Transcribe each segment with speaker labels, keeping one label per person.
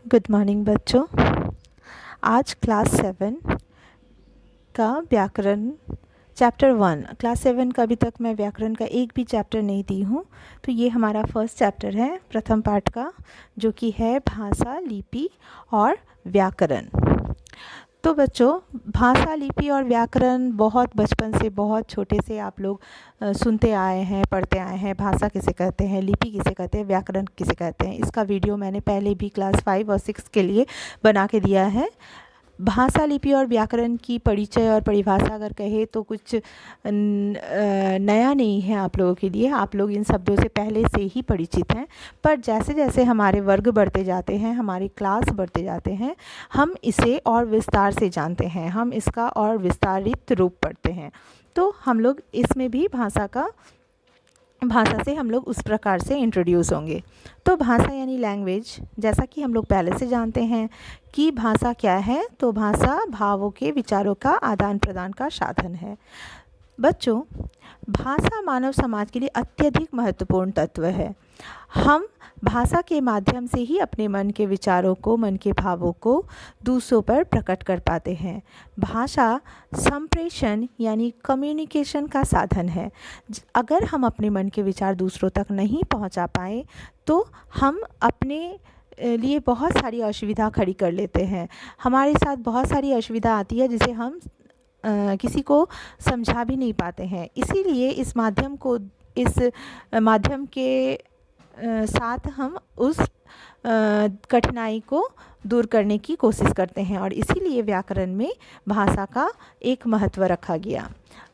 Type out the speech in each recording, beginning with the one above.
Speaker 1: Good morning बच्चों। आज class 7 का व्याकरण चैप्टर 1, क्लास 7 का अभी तक मैं व्याकरण का एक भी चैप्टर नहीं दी हूँ, तो ये हमारा फर्स्ट चैप्टर है प्रथम पाठ का, जो कि है भाषा, लिपि और व्याकरण। तो बच्चों, भाषा, लिपि और व्याकरण बहुत बचपन से, बहुत छोटे से आप लोग सुनते आए हैं, पढ़ते आए हैं। भाषा किसे कहते हैं, लिपि किसे कहते हैं, व्याकरण किसे कहते हैं, इसका वीडियो मैंने पहले भी क्लास 5 और 6 के लिए बना के दिया है। भाषा, लिपि और व्याकरण की परिचय और परिभाषा अगर कहे तो कुछ नया नहीं है आप लोगों के लिए। आप लोग इन शब्दों से पहले से ही परिचित हैं, पर जैसे जैसे हमारे वर्ग बढ़ते जाते हैं, हमारी क्लास बढ़ते जाते हैं, हम इसे और विस्तार से जानते हैं, हम इसका और विस्तारित रूप पढ़ते हैं। तो हम लोग इसमें भी भाषा से हम लोग उस प्रकार से इंट्रोड्यूस होंगे। तो भाषा यानी लैंग्वेज, जैसा कि हम लोग पहले से जानते हैं कि भाषा क्या है, तो भाषा भावों के, विचारों का आदान प्रदान का साधन है। बच्चों, भाषा मानव समाज के लिए अत्यधिक महत्वपूर्ण तत्व है। हम भाषा के माध्यम से ही अपने मन के विचारों को, मन के भावों को दूसरों पर प्रकट कर पाते हैं। भाषा संप्रेषण यानी कम्युनिकेशन का साधन है। अगर हम अपने मन के विचार दूसरों तक नहीं पहुंचा पाए तो हम अपने लिए बहुत सारी असुविधा खड़ी कर लेते हैं। हमारे साथ बहुत सारी असुविधा आती है जिसे हम किसी को समझा भी नहीं पाते हैं। इसीलिए इस माध्यम के साथ हम उस कठिनाई को दूर करने की कोशिश करते हैं, और इसीलिए व्याकरण में भाषा का एक महत्व रखा गया।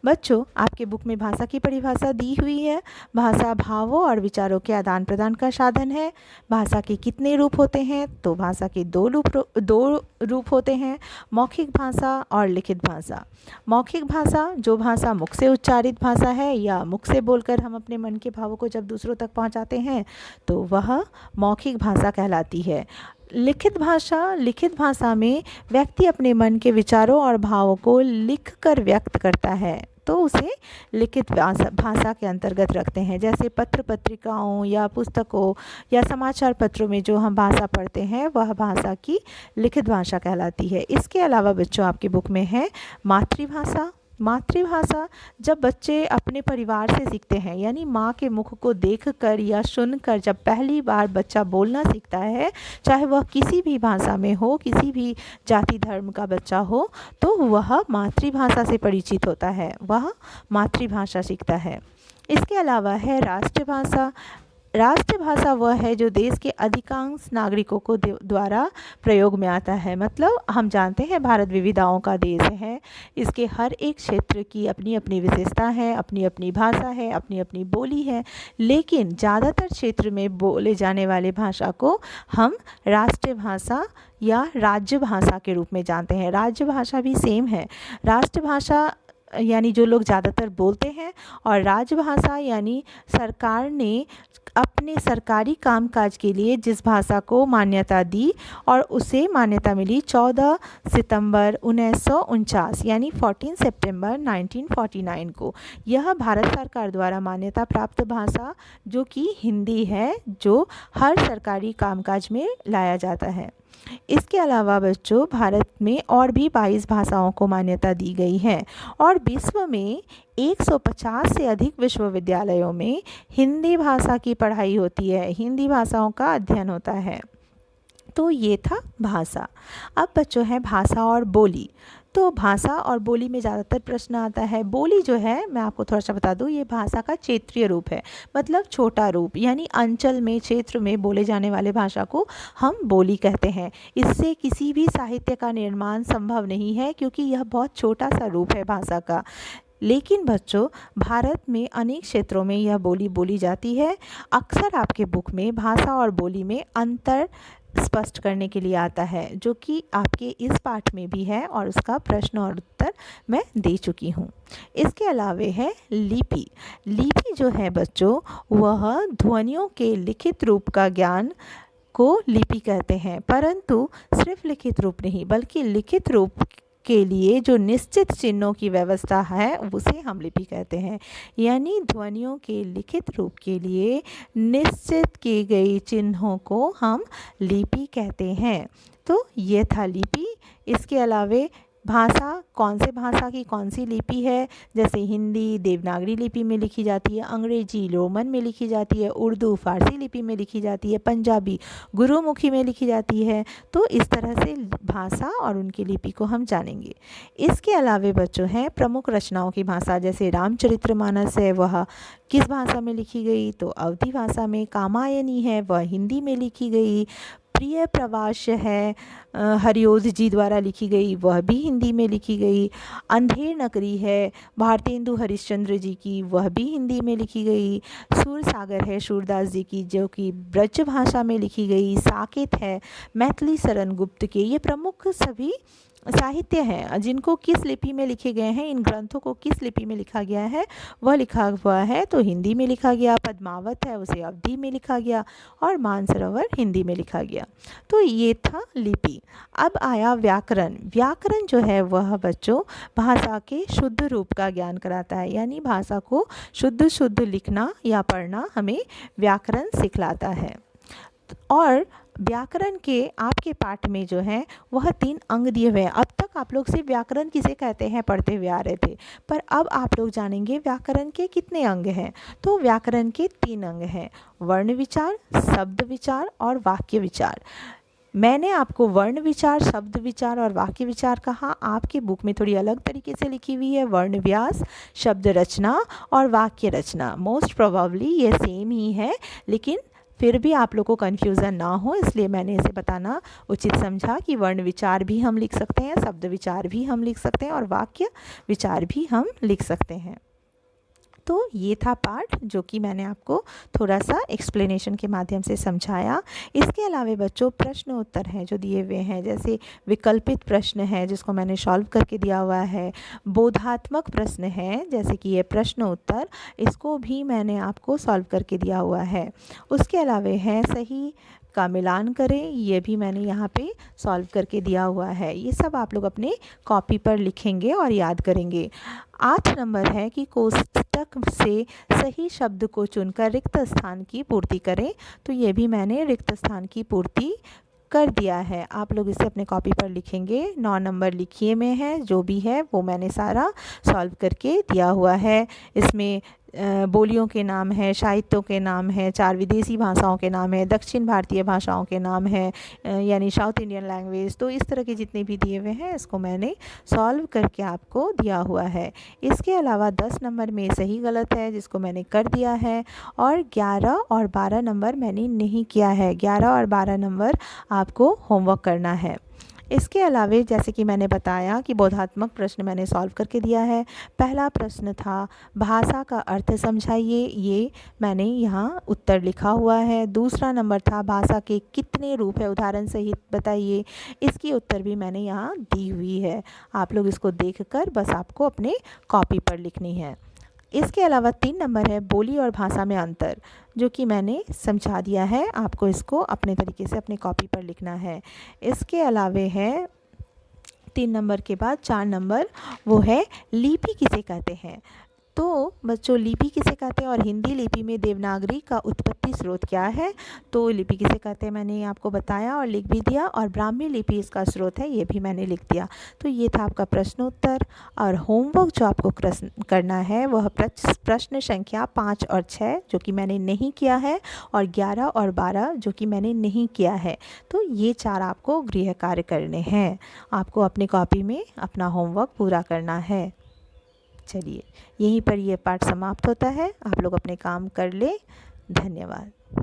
Speaker 1: बच्चों, आपके बुक में भाषा की परिभाषा दी हुई है। भाषा भावों और विचारों के आदान प्रदान का साधन है। भाषा के कितने रूप होते हैं, तो भाषा के दो रूप होते हैं, मौखिक भाषा और लिखित भाषा। मौखिक भाषा, जो भाषा मुख से उच्चारित भाषा है या मुख से बोलकर हम अपने मन के भावों को जब दूसरों तक पहुंचाते हैं, तो वह मौखिक भाषा कहलाती है। लिखित भाषा में व्यक्ति अपने मन के विचारों और भावों को लिखकर व्यक्त करता है, तो उसे लिखित भाषा के अंतर्गत रखते हैं। जैसे पत्र पत्रिकाओं या पुस्तकों या समाचार पत्रों में जो हम भाषा पढ़ते हैं, वह भाषा की लिखित भाषा कहलाती है। इसके अलावा बच्चों, आपके बुक में है मातृभाषा। मातृभाषा जब बच्चे अपने परिवार से सीखते हैं, यानी माँ के मुख को देखकर या सुनकर जब पहली बार बच्चा बोलना सीखता है, चाहे वह किसी भी भाषा में हो, किसी भी जाति धर्म का बच्चा हो, तो वह मातृभाषा से परिचित होता है, वह मातृभाषा सीखता है। इसके अलावा है राष्ट्रभाषा। राष्ट्रभाषा वह है जो देश के अधिकांश नागरिकों को द्वारा प्रयोग में आता है। मतलब हम जानते हैं भारत विविधताओं का देश है, इसके हर एक क्षेत्र की अपनी अपनी विशेषता है, अपनी अपनी भाषा है, अपनी अपनी बोली है, लेकिन ज़्यादातर क्षेत्र में बोले जाने वाले भाषा को हम राष्ट्रभाषा या राज्य भाषा के रूप में जानते हैं। राज्य भाषा भी सेम है। राष्ट्रभाषा यानी जो लोग ज़्यादातर बोलते हैं, और राजभाषा यानी सरकार ने अपने सरकारी कामकाज के लिए जिस भाषा को मान्यता दी, और उसे मान्यता मिली 14 सितंबर 1949 यानी 14 सितंबर 1949 को। यह भारत सरकार द्वारा मान्यता प्राप्त भाषा, जो कि हिंदी है, जो हर सरकारी कामकाज में लाया जाता है। इसके अलावा बच्चों, भारत में और भी 22 भाषाओं को मान्यता दी गई है, और विश्व में 150 से अधिक विश्वविद्यालयों में हिंदी भाषा की पढ़ाई होती है, हिंदी भाषाओं का अध्ययन होता है। तो ये था भाषा। अब बच्चों है भाषा और बोली। तो भाषा और बोली में ज़्यादातर प्रश्न आता है। बोली जो है, मैं आपको थोड़ा सा बता दूँ, ये भाषा का क्षेत्रीय रूप है, मतलब छोटा रूप, यानी अंचल में, क्षेत्र में बोले जाने वाले भाषा को हम बोली कहते हैं। इससे किसी भी साहित्य का निर्माण संभव नहीं है, क्योंकि यह बहुत छोटा सा रूप है भाषा का। लेकिन बच्चों, भारत में अनेक क्षेत्रों में यह बोली बोली जाती है। अक्सर आपके बुक में भाषा और बोली में अंतर स्पष्ट करने के लिए आता है, जो कि आपके इस पाठ में भी है, और उसका प्रश्न और उत्तर मैं दे चुकी हूँ। इसके अलावे है लिपि। लिपि जो है बच्चों, वह ध्वनियों के लिखित रूप का ज्ञान को लिपि कहते हैं, परंतु सिर्फ लिखित रूप नहीं, बल्कि लिखित रूप के लिए जो निश्चित चिन्हों की व्यवस्था है उसे हम लिपि कहते हैं। यानी ध्वनियों के लिखित रूप के लिए निश्चित की गई चिन्हों को हम लिपि कहते हैं। तो ये था लिपि। इसके अलावे भाषा, कौन से भाषा की कौन सी लिपि है, जैसे हिंदी देवनागरी लिपि में लिखी जाती है, अंग्रेजी रोमन में लिखी जाती है, उर्दू फारसी लिपि में लिखी जाती है, पंजाबी गुरुमुखी में लिखी जाती है। तो इस तरह से भाषा और उनकी लिपि को हम जानेंगे। इसके अलावे बच्चों हैं प्रमुख रचनाओं की भाषा, जैसे रामचरितमानस है वह किस भाषा में लिखी गई, तो अवधी भाषा में। कामायनी है वह हिंदी में लिखी गई। प्रिय प्रवास है हरिओध जी द्वारा लिखी गई, वह भी हिंदी में लिखी गई। अंधेर नगरी है भारतेंदु हरिश्चंद्र जी की, वह भी हिंदी में लिखी गई। सूर सागर है सूरदास जी की, जो कि ब्रज भाषा में लिखी गई। साकेत है मैथिली शरण गुप्त के। ये प्रमुख सभी साहित्य हैं जिनको किस लिपि में लिखे गए हैं, इन ग्रंथों को किस लिपि में लिखा गया है, वह लिखा हुआ है तो हिंदी में लिखा गया। पद्मावत है उसे अवधी में लिखा गया, और मानसरोवर हिंदी में लिखा गया। तो ये था लिपि। अब आया व्याकरण। व्याकरण जो है वह बच्चों भाषा के शुद्ध रूप का ज्ञान कराता है, यानी भाषा को शुद्ध शुद्ध लिखना या पढ़ना हमें व्याकरण सिखलाता है। और व्याकरण के आपके पाठ में जो है वह 3 अंग दिए हुए हैं। अब तक आप लोग सिर्फ व्याकरण किसे कहते हैं पढ़ते हुए आ रहे थे, पर अब आप लोग जानेंगे व्याकरण के कितने अंग हैं। तो व्याकरण के 3 अंग हैं, वर्ण विचार, शब्द विचार और वाक्य विचार। मैंने आपको वर्ण विचार, शब्द विचार और वाक्य विचार कहा। आपके बुक में थोड़ी अलग तरीके से लिखी हुई है, वर्ण व्यास, शब्द रचना और वाक्य रचना। मोस्ट प्रोबेबली ये सेम ही है, लेकिन फिर भी आप लोग को कन्फ्यूज़न ना हो इसलिए मैंने इसे बताना उचित समझा कि वर्ण विचार भी हम लिख सकते हैं, शब्द विचार भी हम लिख सकते हैं और वाक्य विचार भी हम लिख सकते हैं। तो ये था पार्ट जो कि मैंने आपको थोड़ा सा एक्सप्लेनेशन के माध्यम से समझाया। इसके अलावा बच्चों प्रश्न उत्तर हैं जो दिए हुए हैं, जैसे विकल्पित प्रश्न है जिसको मैंने सॉल्व करके दिया हुआ है। बोधात्मक प्रश्न है जैसे कि ये प्रश्न उत्तर, इसको भी मैंने आपको सॉल्व करके दिया हुआ है। उसके अलावा है सही का मिलान करें, ये भी मैंने यहाँ पे सॉल्व करके दिया हुआ है। ये सब आप लोग अपने कॉपी पर लिखेंगे और याद करेंगे। 8 नंबर है कि कोष्ठक से सही शब्द को चुनकर रिक्त स्थान की पूर्ति करें, तो ये भी मैंने रिक्त स्थान की पूर्ति कर दिया है। आप लोग इसे अपने कॉपी पर लिखेंगे। 9 नंबर लिखिए में है, जो भी है वो मैंने सारा सॉल्व करके दिया हुआ है। इसमें बोलियों के नाम है, साहित्यों के नाम है, 4 विदेशी भाषाओं के नाम है, दक्षिण भारतीय भाषाओं के नाम है, यानी साउथ इंडियन लैंग्वेज। तो इस तरह के जितने भी दिए हुए हैं इसको मैंने सॉल्व करके आपको दिया हुआ है। इसके अलावा 10 नंबर में सही गलत है जिसको मैंने कर दिया है, और 11 और 12 नंबर मैंने नहीं किया है। 11 और 12 नंबर आपको होमवर्क करना है। इसके अलावे जैसे कि मैंने बताया कि बोधात्मक प्रश्न मैंने सॉल्व करके दिया है। पहला प्रश्न था भाषा का अर्थ समझाइए, ये मैंने यहाँ उत्तर लिखा हुआ है। दूसरा नंबर था भाषा के कितने रूप है उदाहरण सहित बताइए, इसकी उत्तर भी मैंने यहाँ दी हुई है। आप लोग इसको देखकर बस आपको अपने कॉपी पर लिखनी है। इसके अलावा 3 नंबर है बोली और भाषा में अंतर, जो कि मैंने समझा दिया है। आपको इसको अपने तरीके से अपने कॉपी पर लिखना है। इसके अलावे है 3 नंबर के बाद 4 नंबर, वो है लिपि किसे कहते हैं। तो बच्चों लिपि किसे कहते हैं और हिंदी लिपि में देवनागरी का उत्पत्ति स्रोत क्या है, तो लिपि किसे कहते हैं मैंने आपको बताया और लिख भी दिया, और ब्राह्मी लिपि इसका स्रोत है ये भी मैंने लिख दिया। तो ये था आपका प्रश्न उत्तर। और होमवर्क जो आपको करना है वह प्रश्न संख्या 5 और 6 जो कि मैंने नहीं किया है, और 11 और 12 जो कि मैंने नहीं किया है। तो ये 4 आपको गृह कार्य करने हैं। आपको अपने कॉपी में अपना होमवर्क पूरा करना है। चलिए यहीं पर ये पाठ समाप्त होता है। आप लोग अपने काम कर ले। धन्यवाद।